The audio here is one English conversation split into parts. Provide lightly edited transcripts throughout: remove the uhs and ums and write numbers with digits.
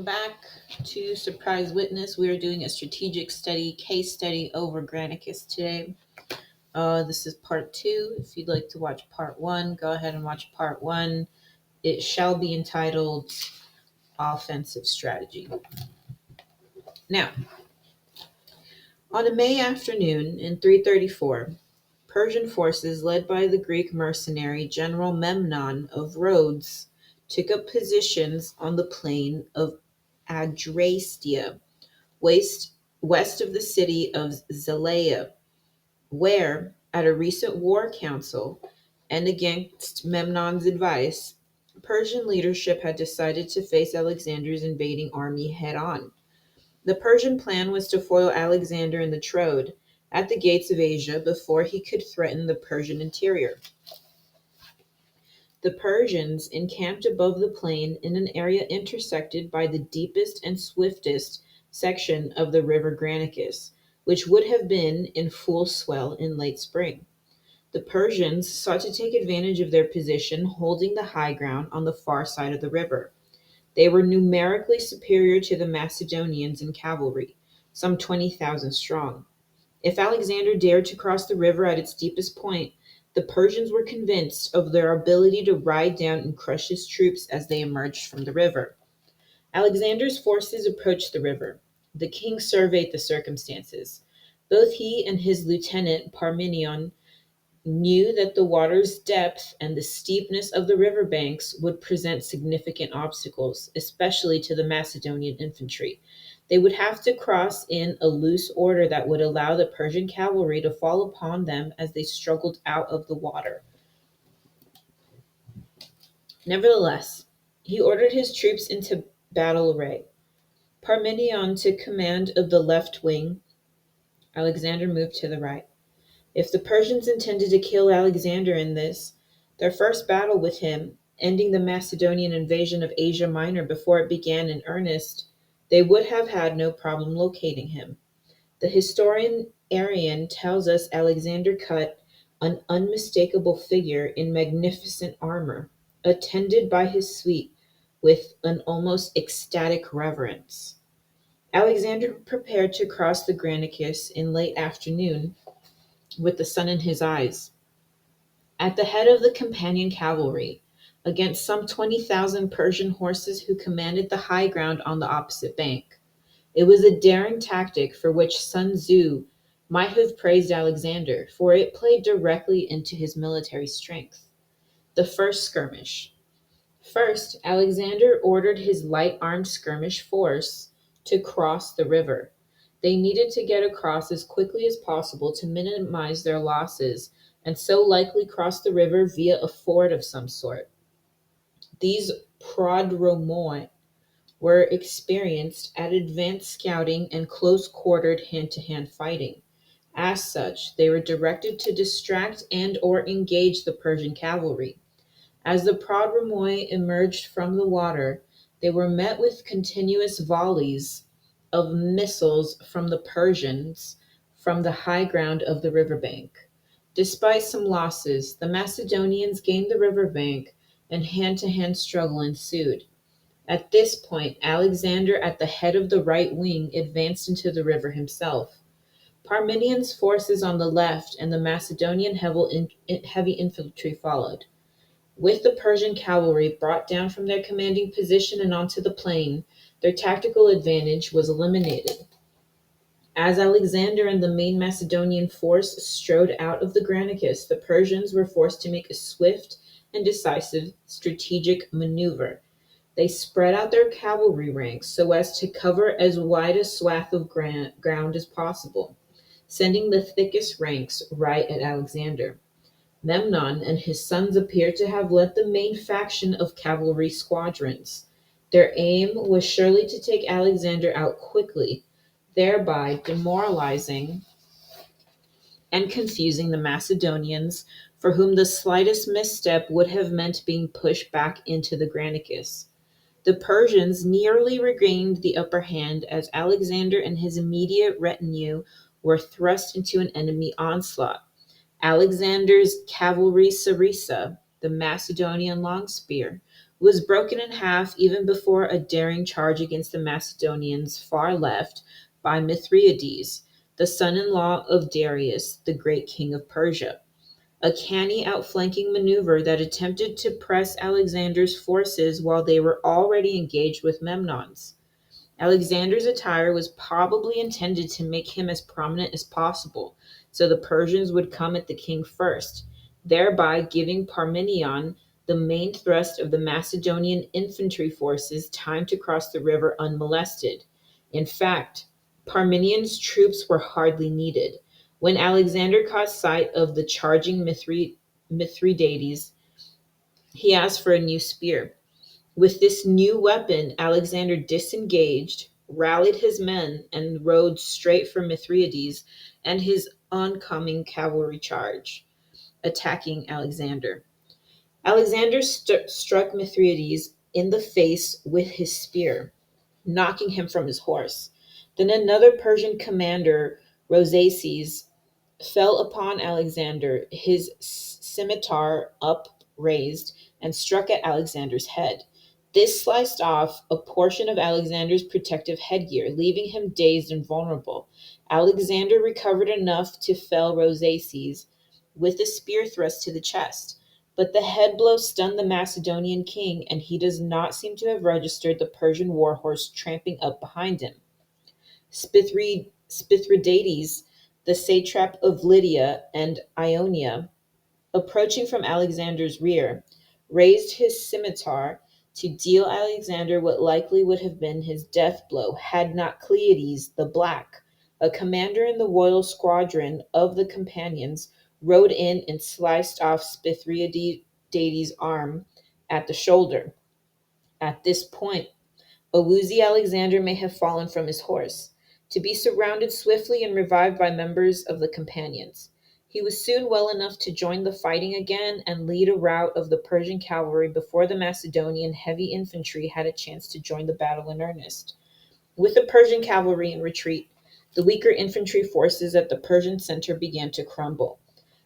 back to Surprise Witness. We are doing a strategic study, case study over Granicus today. This is part two. If you'd like to watch part one, go ahead and watch part one. It shall be entitled Offensive Strategy. Now, on a May afternoon in 334, Persian forces led by the Greek mercenary General Memnon of Rhodes took up positions on the plain of Adrastia, west of the city of Zelaya, where, at a recent war council, and against Memnon's advice, Persian leadership had decided to face Alexander's invading army head on. The Persian plan was to foil Alexander in the Troad, at the gates of Asia, before he could threaten the Persian interior. The Persians encamped above the plain in an area intersected by the deepest and swiftest section of the river Granicus, which would have been in full swell in late spring. The Persians sought to take advantage of their position holding the high ground on the far side of the river. They were numerically superior to the Macedonians in cavalry, some 20,000 strong. If Alexander dared to cross the river at its deepest point, the Persians were convinced of their ability to ride down and crush his troops as they emerged from the river. Alexander's forces approached the river. The king surveyed the circumstances. Both he and his lieutenant Parmenion knew that the water's depth and the steepness of the river banks would present significant obstacles, especially to the Macedonian infantry. They would have to cross in a loose order that would allow the Persian cavalry to fall upon them as they struggled out of the water. Nevertheless, he ordered his troops into battle array. Parmenion took command of the left wing. Alexander moved to the right. If the Persians intended to kill Alexander in their first battle with him, ending the Macedonian invasion of Asia Minor before it began in earnest, they would have had no problem locating him. The historian Arrian tells us Alexander cut an unmistakable figure in magnificent armor, attended by his suite with an almost ecstatic reverence. Alexander prepared to cross the Granicus in late afternoon with the sun in his eyes. At the head of the companion cavalry, against some 20,000 Persian horses who commanded the high ground on the opposite bank. It was a daring tactic for which Sun Tzu might have praised Alexander, for it played directly into his military strength. The first skirmish. First, Alexander ordered his light-armed skirmish force to cross the river. They needed to get across as quickly as possible to minimize their losses and so likely cross the river via a ford of some sort. These prodromoi were experienced at advanced scouting and close-quartered hand-to-hand fighting. As such, they were directed to distract and or engage the Persian cavalry. As the prodromoi emerged from the water, they were met with continuous volleys of missiles from the Persians from the high ground of the riverbank. Despite some losses, the Macedonians gained the riverbank and hand-to-hand struggle ensued. At this point, Alexander, at the head of the right wing, advanced into the river himself. Parmenion's forces on the left and the Macedonian heavy infantry followed. With the Persian cavalry brought down from their commanding position and onto the plain, their tactical advantage was eliminated. As Alexander and the main Macedonian force strode out of the Granicus, the Persians were forced to make a swift and decisive strategic maneuver. They spread out their cavalry ranks so as to cover as wide a swath of ground as possible, sending the thickest ranks right at Alexander. Memnon and his sons appear to have led the main faction of cavalry squadrons. Their aim was surely to take Alexander out quickly, thereby demoralizing and confusing the Macedonians, for whom the slightest misstep would have meant being pushed back into the Granicus. The Persians nearly regained the upper hand as Alexander and his immediate retinue were thrust into an enemy onslaught. Alexander's cavalry sarissa, the Macedonian long spear, was broken in half even before a daring charge against the Macedonians' far left by Mithridates, the son-in-law of Darius, the great king of Persia. A canny outflanking maneuver that attempted to press Alexander's forces while they were already engaged with Memnon's. Alexander's attire was probably intended to make him as prominent as possible, so the Persians would come at the king first, thereby giving Parmenion, the main thrust of the Macedonian infantry forces, time to cross the river unmolested. In fact, Parmenion's troops were hardly needed. When Alexander caught sight of the charging Mithridates, he asked for a new spear. With this new weapon, Alexander disengaged, rallied his men, and rode straight for Mithridates and his oncoming cavalry charge, attacking Alexander. Alexander struck Mithridates in the face with his spear, knocking him from his horse. Then another Persian commander, Rosaces, fell upon Alexander, his scimitar upraised, and struck at Alexander's head. This sliced off a portion of Alexander's protective headgear, leaving him dazed and vulnerable. Alexander recovered enough to fell Rosaces with a spear thrust to the chest. But the head blow stunned the Macedonian king, and he does not seem to have registered the Persian warhorse tramping up behind him. Spithridates, the satrap of Lydia and Ionia, approaching from Alexander's rear, raised his scimitar to deal Alexander what likely would have been his death blow had not Cleiades the Black, a commander in the royal squadron of the companions, rode in and sliced off Spithridates' arm at the shoulder. At this point, a woozy Alexander may have fallen from his horse, to be surrounded swiftly and revived by members of the companions. He was soon well enough to join the fighting again and lead a rout of the Persian cavalry before the Macedonian heavy infantry had a chance to join the battle in earnest. With the Persian cavalry in retreat, the weaker infantry forces at the Persian center began to crumble.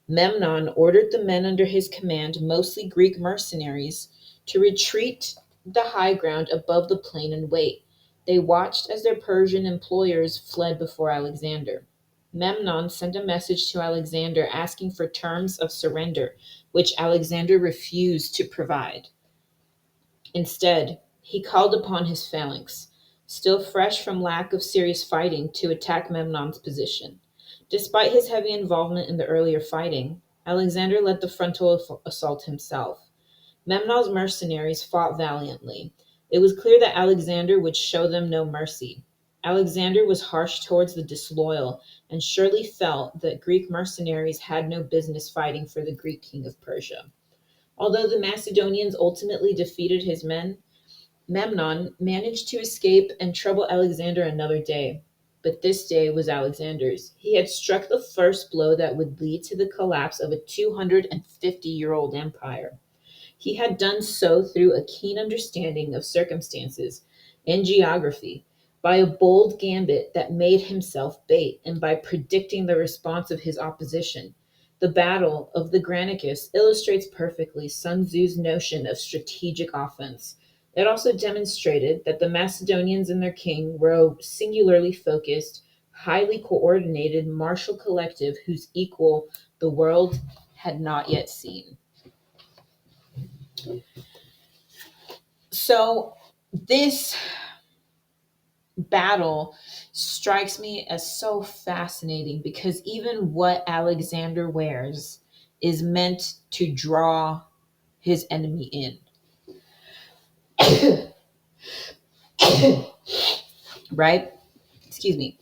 Memnon ordered the men under his command, mostly Greek mercenaries, to retreat the high ground above the plain and wait. They watched as their Persian employers fled before Alexander. Memnon sent a message to Alexander asking for terms of surrender, which Alexander refused to provide. Instead, he called upon his phalanx, still fresh from lack of serious fighting, to attack Memnon's position. Despite his heavy involvement in the earlier fighting, Alexander led the frontal assault himself. Memnon's mercenaries fought valiantly. It was clear that Alexander would show them no mercy. Alexander was harsh towards the disloyal and surely felt that Greek mercenaries had no business fighting for the Greek king of Persia. Although the Macedonians ultimately defeated his men, Memnon managed to escape and trouble Alexander another day. But this day was Alexander's. He had struck the first blow that would lead to the collapse of a 250-year-old empire. He had done so through a keen understanding of circumstances and geography, by a bold gambit that made himself bait, and by predicting the response of his opposition. The Battle of the Granicus illustrates perfectly Sun Tzu's notion of strategic offense. It also demonstrated that the Macedonians and their king were a singularly focused, highly coordinated martial collective whose equal the world had not yet seen. So, this battle strikes me as so fascinating because even what Alexander wears is meant to draw his enemy in. Right? Excuse me.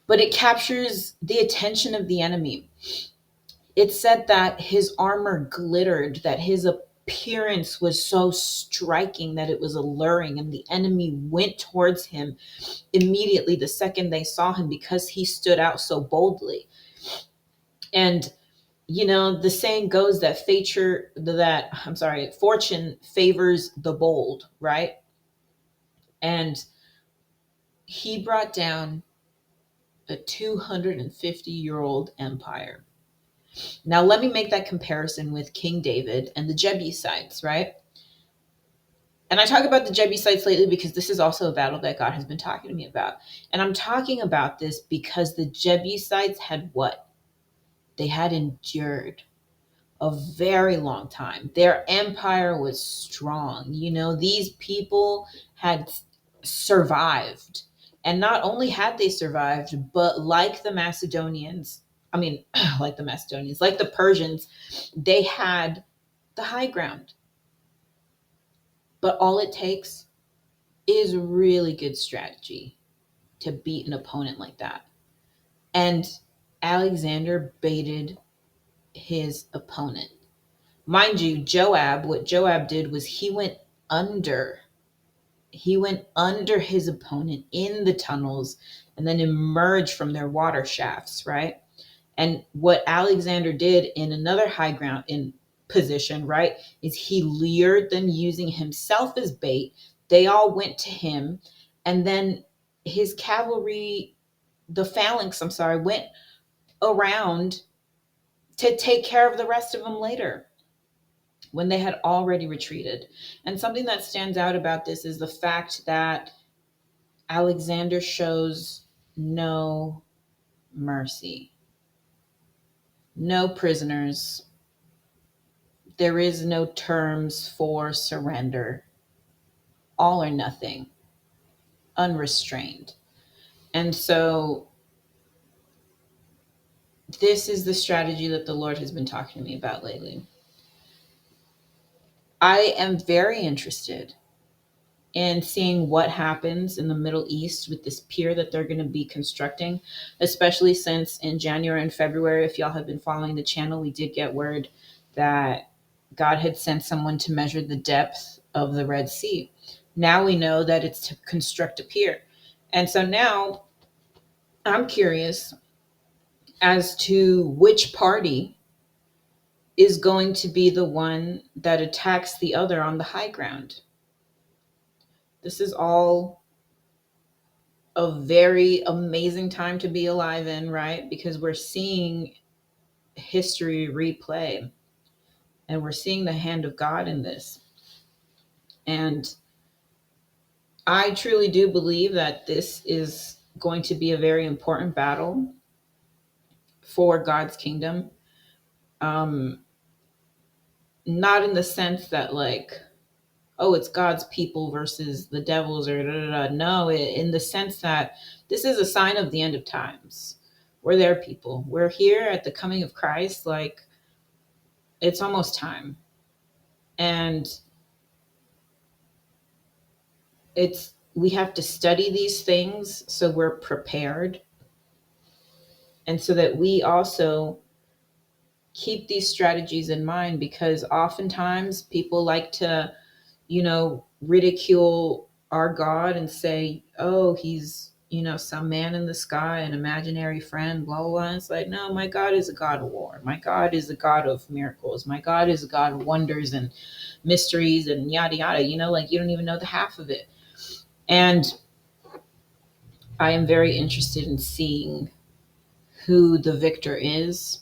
But it captures the attention of the enemy. It said that his armor glittered, that his appearance was so striking that it was alluring, and the enemy went towards him immediately the second they saw him because he stood out so boldly. And the saying goes that fortune favors the bold, right? And he brought down a 250-year-old empire. Now, let me make that comparison with King David and the Jebusites, right? And I talk about the Jebusites lately because this is also a battle that God has been talking to me about. And I'm talking about this because the Jebusites had what? They had endured a very long time. Their empire was strong. These people had survived. And not only had they survived, but like the Macedonians, I mean, like the Macedonians, like the Persians, they had the high ground. But all it takes is really good strategy to beat an opponent like that. And Alexander baited his opponent. Mind you, what Joab did was under. He went under his opponent in the tunnels and then emerged from their water shafts, right? And what Alexander did in another high ground in position, right, is he lured them using himself as bait. They all went to him, and then his cavalry, the phalanx, I'm sorry, went around to take care of the rest of them later when they had already retreated. And something that stands out about this is the fact that Alexander shows no mercy, no prisoners. There is no terms for surrender, all or nothing, unrestrained. And so this is the strategy that the Lord has been talking to me about lately. I am very interested in seeing what happens in the Middle East with this pier that they're going to be constructing, especially since in January and February, if y'all have been following the channel, we did get word that God had sent someone to measure the depth of the Red Sea. Now we know that it's to construct a pier. And so now I'm curious as to which party is going to be the one that attacks the other on the high ground. This is all a very amazing time to be alive in, right? Because we're seeing history replay and we're seeing the hand of God in this. And I truly do believe that this is going to be a very important battle for God's kingdom. Not in the sense that, like, oh, it's God's people versus the devils or da, da, da. No, in the sense that this is a sign of the end of times. We're their people. We're here at the coming of Christ. Like, it's almost time. And we have to study these things so we're prepared. And so that we also keep these strategies in mind, because oftentimes people like to, ridicule our God and say, oh, he's, some man in the sky, an imaginary friend, blah, blah, blah. And it's like, no, my God is a God of war. My God is a God of miracles. My God is a God of wonders and mysteries and yada, yada, like you don't even know the half of it. And I am very interested in seeing who the victor is.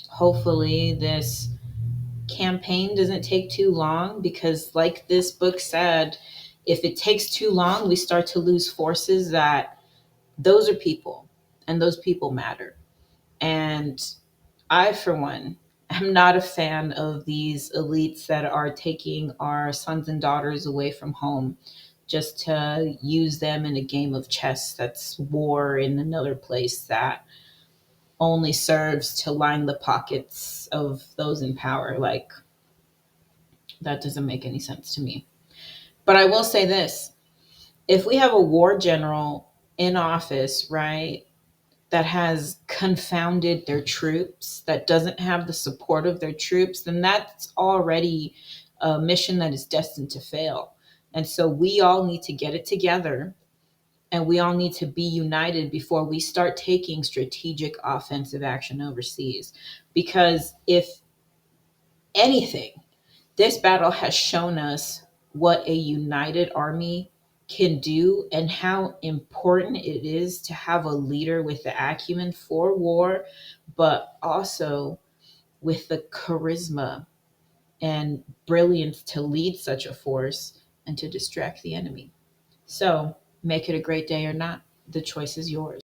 Hopefully this campaign doesn't take too long, because like this book said, if it takes too long, we start to lose forces that those are people, and those people matter. And I, for one, am not a fan of these elites that are taking our sons and daughters away from home just to use them in a game of chess that's war in another place that only serves to line the pockets of those in power. Like, that doesn't make any sense to me. But I will say this: if we have a war general in office, right, that has confounded their troops, that doesn't have the support of their troops, then that's already a mission that is destined to fail. And so we all need to get it together, and we all need to be united before we start taking strategic offensive action overseas. Because if anything, this battle has shown us what a united army can do and how important it is to have a leader with the acumen for war, but also with the charisma and brilliance to lead such a force and to distract the enemy. So, make it a great day or not, the choice is yours.